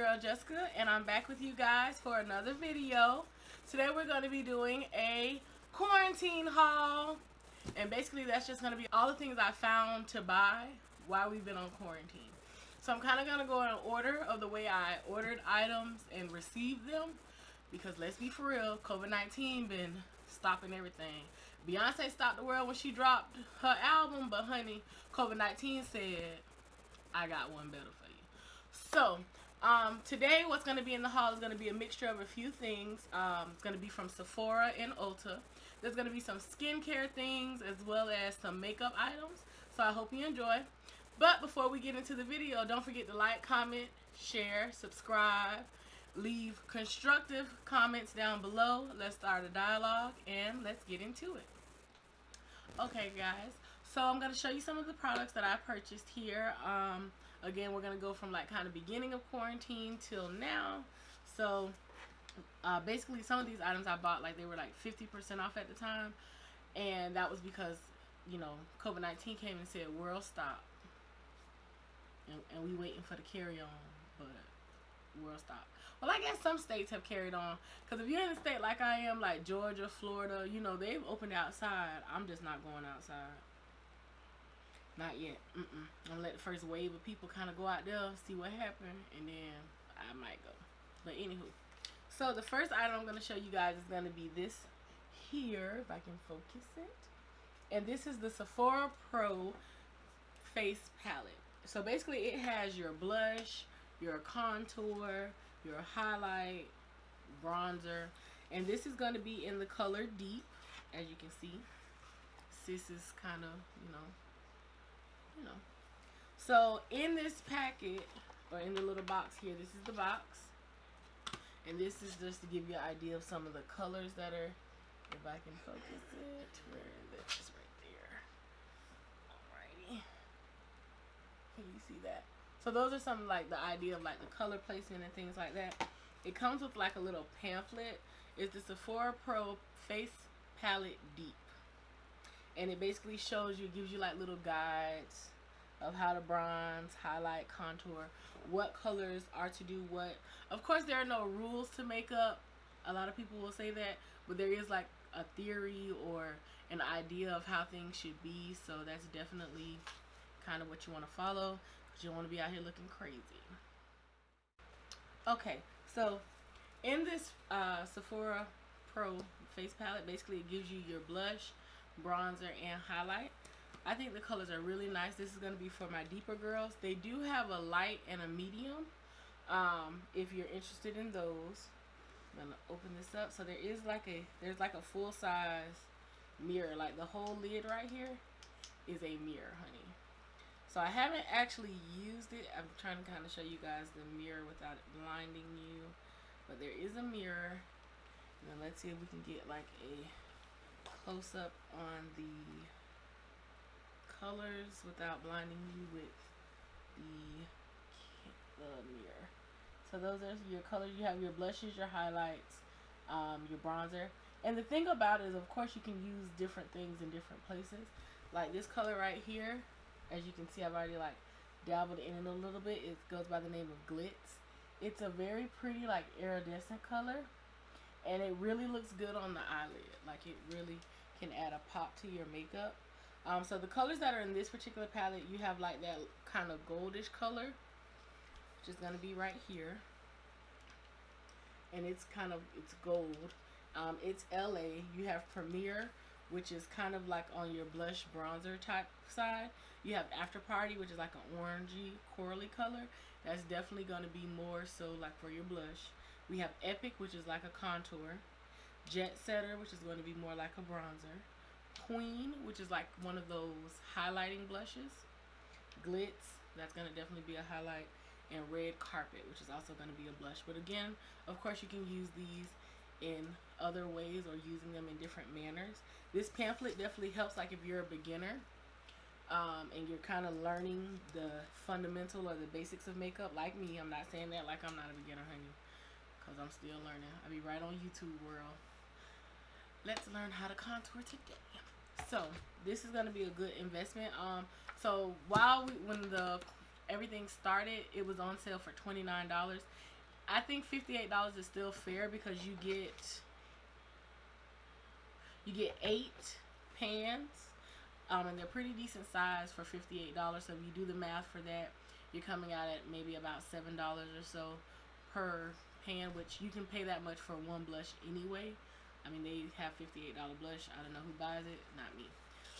girl Jessica, and I'm back with you guys for another video. Today we're going to be doing a quarantine haul, and basically that's just going to be all the things I found to buy while we've been on quarantine. So I'm kind of going to go in order of the way I ordered items and received them, because let's be for real, COVID-19 been stopping everything. Beyonce stopped the world when she dropped her album, but honey, COVID-19 said, I got one better for you. So, today what's going to be in the haul is going to be a mixture of a few things. It's going to be from Sephora and Ulta. There's going to be some skincare things as well as some makeup items. So I hope you enjoy. But before we get into the video, don't forget to like, comment, share, subscribe, leave constructive comments down below. Let's start a dialogue and let's get into it. Okay guys, so I'm going to show you some of the products that I purchased here. Again, we're going to go from like kind of beginning of quarantine till now. So basically some of these items I bought, like they were like 50% off at the time. And that was because, you know, COVID-19 came and said, world stop. And we waiting for the carry on, but world stop. Well, I guess some states have carried on. Because if you're in a state like I am, like Georgia, Florida, you know, they've opened outside. I'm just not going outside. Not yet. I'm going to let the first wave of people kind of go out there, see what happened, and then I might go. But anywho. So the first item I'm going to show you guys is going to be this here, if I can focus it. And this is the Sephora Pro Face Palette. So basically it has your blush, your contour, your highlight, bronzer. And this is going to be in the color Deep, as you can see. Sis is kind of, you know. So in this packet, or in the little box here, this is the box. And this is just to give you an idea of some of the colors that are, if I can focus it, where is it? It's right there. Alrighty. Can you see that? So those are some like the idea of like the color placement and things like that. It comes with like a little pamphlet. It's the Sephora Pro Face Palette Deep. And it basically shows you, gives you like little guides of how to bronze, highlight, contour, what colors are to do what. Of course, there are no rules to makeup. A lot of people will say that, but there is like a theory or an idea of how things should be. So that's definitely kind of what you want to follow, because you don't want to be out here looking crazy. Okay, so in this Sephora Pro Face Palette, basically it gives you your blush, bronzer, and highlight. I think the colors are really nice. This is going to be for my deeper girls. They do have a light and a medium. If you're interested in those, I'm going to open this up. So there's like a full size mirror. Like the whole lid right here is a mirror, honey. So I haven't actually used it. I'm trying to kind of show you guys the mirror without it blinding you. But there is a mirror. Now let's see if we can get like a close up on the colors without blinding you with the mirror. So those are your colors. You have your blushes, your highlights, your bronzer. And the thing about it is, of course, you can use different things in different places. Like this color right here, as you can see, I've already like dabbled in it a little bit. It goes by the name of Glitz. It's a very pretty, like iridescent color, and it really looks good on the eyelid. Like it really can add a pop to your makeup. So the colors that are in this particular palette, you have like that kind of goldish color, which is going to be right here. And it's gold. It's LA. You have Premier, which is kind of like on your blush bronzer type side. You have After Party, which is like an orangey, corally color. That's definitely going to be more so like for your blush. We have Epic, which is like a contour. Jet Setter, which is going to be more like a bronzer. Queen, which is like one of those highlighting blushes. Glitz, that's going to definitely be a highlight. And Red Carpet, which is also going to be a blush. But again, of course, you can use these in other ways or using them in different manners. This pamphlet definitely helps, like if you're a beginner and you're kind of learning the fundamental or the basics of makeup, like me. I'm not saying that like I'm not a beginner, honey, because I'm still learning. I'll be right on YouTube world. Let's learn how to contour today. So this is going to be a good investment. So when the everything started, it was on sale for $29. I think $58 is still fair because you get 8 pans, and they're pretty decent size for $58. So if you do the math for that, you're coming out at maybe about $7 or so per pan, which you can pay that much for one blush anyway. I mean, they have $58 blush. I don't know who buys it, not me.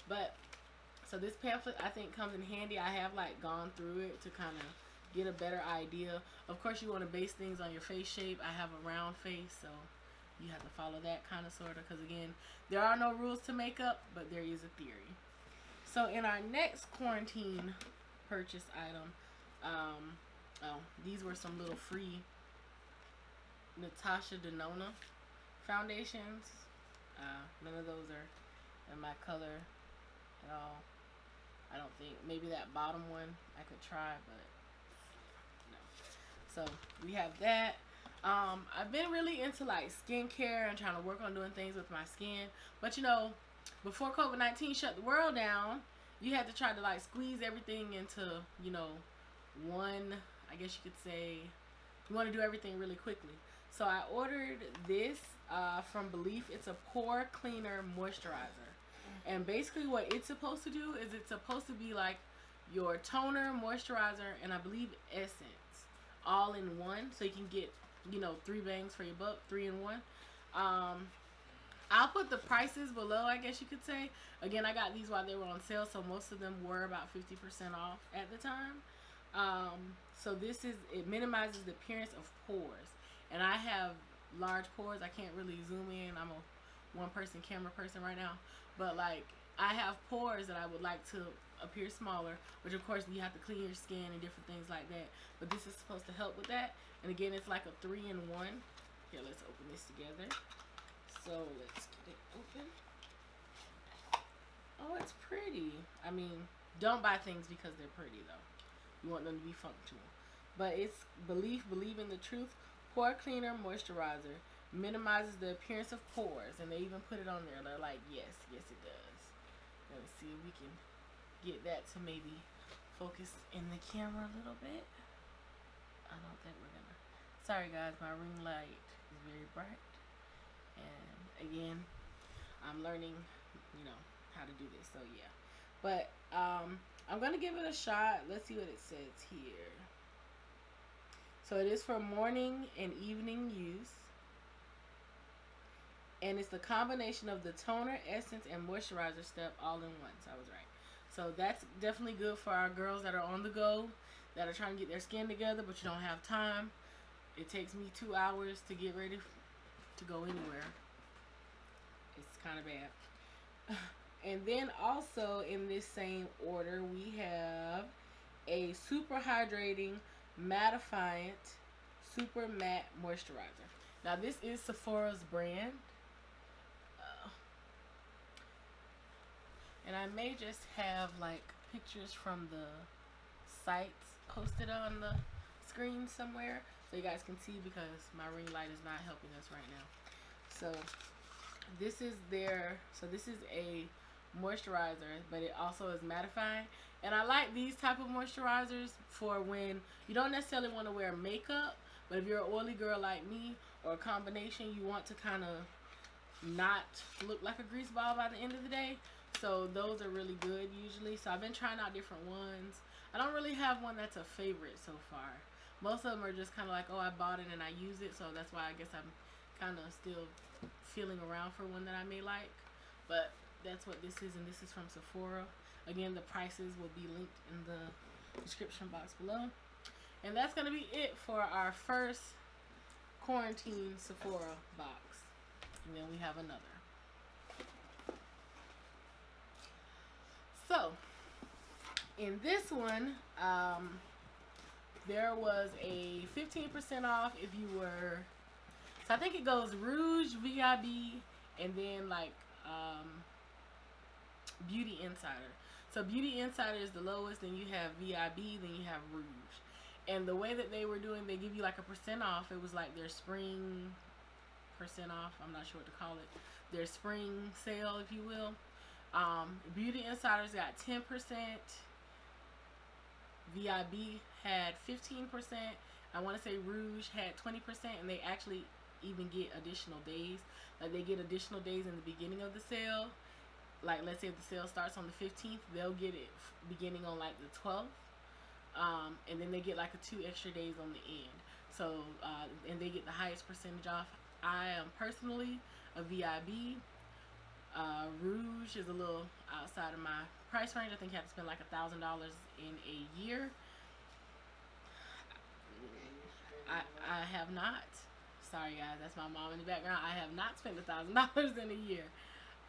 But so this pamphlet I think comes in handy. I have like gone through it to kind of get a better idea. Of course, you want to base things on your face shape. I have a round face, so you have to follow that kind of sort of, because again, there are no rules to makeup, but there is a theory. So in our next quarantine purchase item, these were some little free Natasha Denona foundations. None of those are in my color at all. I don't think. Maybe that bottom one I could try, but no. So we have that. I've been really into like skincare and trying to work on doing things with my skin. But you know, before COVID-19 shut the world down, you had to try to like squeeze everything into, you know, one, I guess you could say, you want to do everything really quickly. So I ordered this from Belief. It's a pore cleaner moisturizer. And basically what it's supposed to do is it's supposed to be like your toner, moisturizer, and I believe essence all in one. So you can get, you know, 3 bangs for your buck, 3 in 1. I'll put the prices below, I guess you could say. Again, I got these while they were on sale, so most of them were about 50% off at the time. So this is, it minimizes the appearance of pores. And I have large pores. I can't really zoom in. I'm a one-person camera person right now. But like, I have pores that I would like to appear smaller, which of course you have to clean your skin and different things like that. But this is supposed to help with that. And again, it's like a 3 in 1. Here, let's open this together. So let's get it open. Oh, it's pretty. I mean, don't buy things because they're pretty though. You want them to be functional. But it's Believe in the Truth Pore Cleaner Moisturizer. Minimizes the appearance of pores. And they even put it on there. They're like, yes it does. Let's see if we can get that to maybe focus in the camera a little bit. I don't think we're gonna. Sorry guys, my ring light is very bright. And again, I'm learning, you know, how to do this. So yeah. But I'm gonna give it a shot. Let's see what it says here. So it is for morning and evening use. And it's the combination of the toner, essence, and moisturizer step all in one. So I was right. So that's definitely good for our girls that are on the go, that are trying to get their skin together, but you don't have time. It takes me 2 hours to get ready to go anywhere. It's kind of bad. And then also in this same order, we have a super hydrating, mattifying, super matte moisturizer. Now this is Sephora's brand. And I may just have like pictures from the sites posted on the screen somewhere so you guys can see, because my ring light is not helping us right now. So this is a moisturizer, but it also is mattifying. And I like these type of moisturizers for when you don't necessarily want to wear makeup, but if you're an oily girl like me, or a combination, you want to kind of not look like a grease ball by the end of the day. So those are really good usually. So I've been trying out different ones. I don't really have one that's a favorite so far. Most of them are just kind of like, oh, I bought it and I use it. So that's why I guess I'm kind of still feeling around for one that I may like. But that's what this is, and this is from Sephora. Again, the prices will be linked in the description box below. And that's going to be it for our first quarantine Sephora box. And then we have another. So, in this one, there was a 15% off if you were, so I think it goes Rouge, VIB, and then like Beauty Insider. So Beauty Insider is the lowest, then you have VIB, then you have Rouge. And the way that they were doing, they give you like a % off. It was like their spring % off. I'm not sure what to call it. Their spring sale, if you will. Beauty Insiders got 10%. VIB had 15%. I want to say Rouge had 20%, and they actually even get additional days. Like, they get additional days in the beginning of the sale. Like, let's say if the sale starts on the 15th, they'll get it beginning on like the 12th. And then they get like 2 extra days on the end. So, and they get the highest percentage off. I am personally a VIB. Rouge is a little outside of my price range. I think you have to spend like $1,000 in a year. I have not. Sorry guys, that's my mom in the background. I have not spent $1,000 in a year.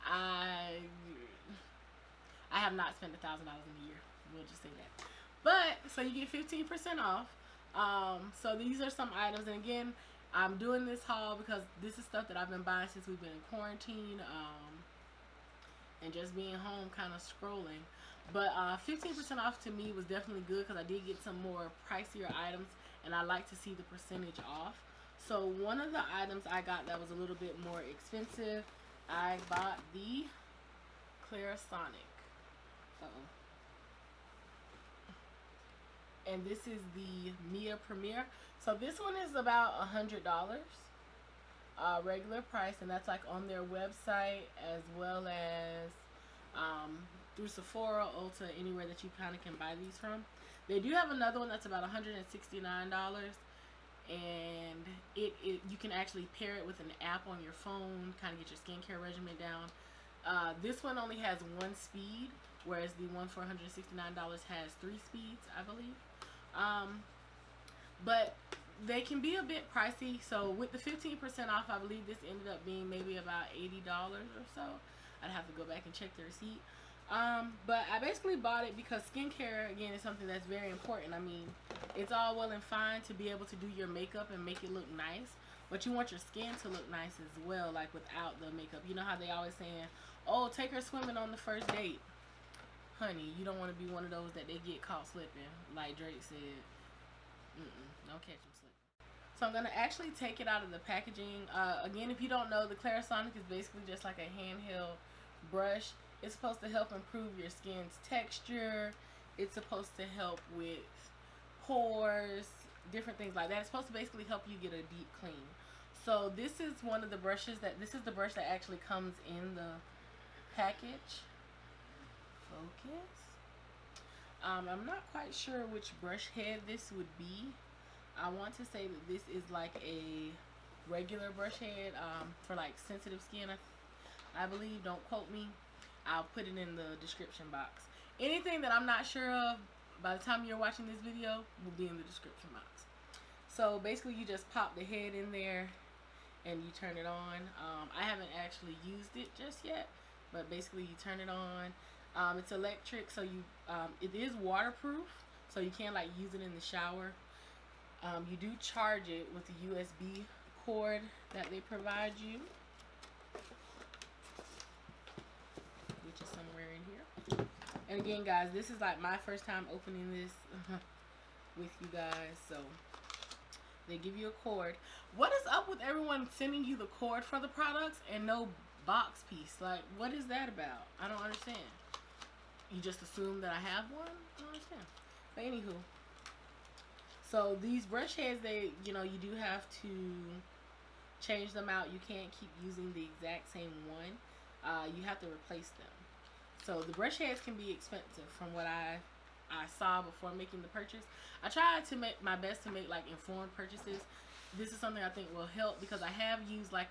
I have not spent $1,000 in a year. We'll just say that. But so you get 15% off. So these are some items, and again, I'm doing this haul because this is stuff that I've been buying since we've been in quarantine, and just being home, kind of scrolling. But 15% off to me was definitely good because I did get some more pricier items, and I like to see the percentage off. So one of the items I got that was a little bit more expensive, I bought the Clarisonic. And this is the Mia Premier. So this one is about $100, regular price, and that's like on their website as well as through Sephora, Ulta, anywhere that you kind of can buy these from. They do have another one that's about $169, and you can actually pair it with an app on your phone, kind of get your skincare regimen down. This one only has 1 speed, whereas the one for $169 has 3 speeds, I believe. But they can be a bit pricey. So with the 15% off, I believe this ended up being maybe about $80 or so. I'd have to go back and check the receipt. But I basically bought it because skincare, again, is something that's very important. I mean, it's all well and fine to be able to do your makeup and make it look nice, but you want your skin to look nice as well, like without the makeup. You know how they always saying, oh, take her swimming on the first date. Honey, you don't want to be one of those that they get caught slipping, like Drake said. Don't catch them slipping. So I'm going to actually take it out of the packaging. Again, if you don't know, the Clarisonic is basically just like a handheld brush. It's supposed to help improve your skin's texture. It's supposed to help with pores, different things like that. It's supposed to basically help you get a deep clean. So this is one of the brushes this is the brush that actually comes in the package. Focus. I'm not quite sure which brush head this would be. I want to say that this is like a regular brush head for like sensitive skin, I believe. Don't quote me. I'll put it in the description box. Anything that I'm not sure of, by the time you're watching this video, will be in the description box. So basically you just pop the head in there and you turn it on. I haven't actually used it just yet, but basically you turn it on. It's electric, so it is waterproof, so you can like use it in the shower. You do charge it with the USB cord that they provide you, which is somewhere in here. And again, guys, this is like my first time opening this with you guys, so they give you a cord. What is up with everyone sending you the cord for the products and no box piece? Like, what is that about? I don't understand. You just assume that I have one? I don't understand. But anywho, so these brush heads, you do have to change them out. You can't keep using the exact same one. You have to replace them. So the brush heads can be expensive from what I saw before making the purchase. I tried to make my best to make like informed purchases. This is something I think will help because I have used like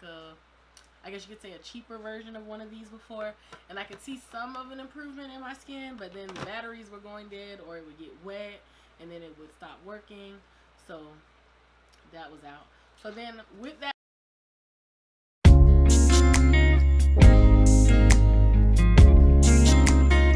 I guess you could say a cheaper version of one of these before, and I could see some of an improvement in my skin, but then the batteries were going dead, or it would get wet and then it would stop working, so that was out. So then with that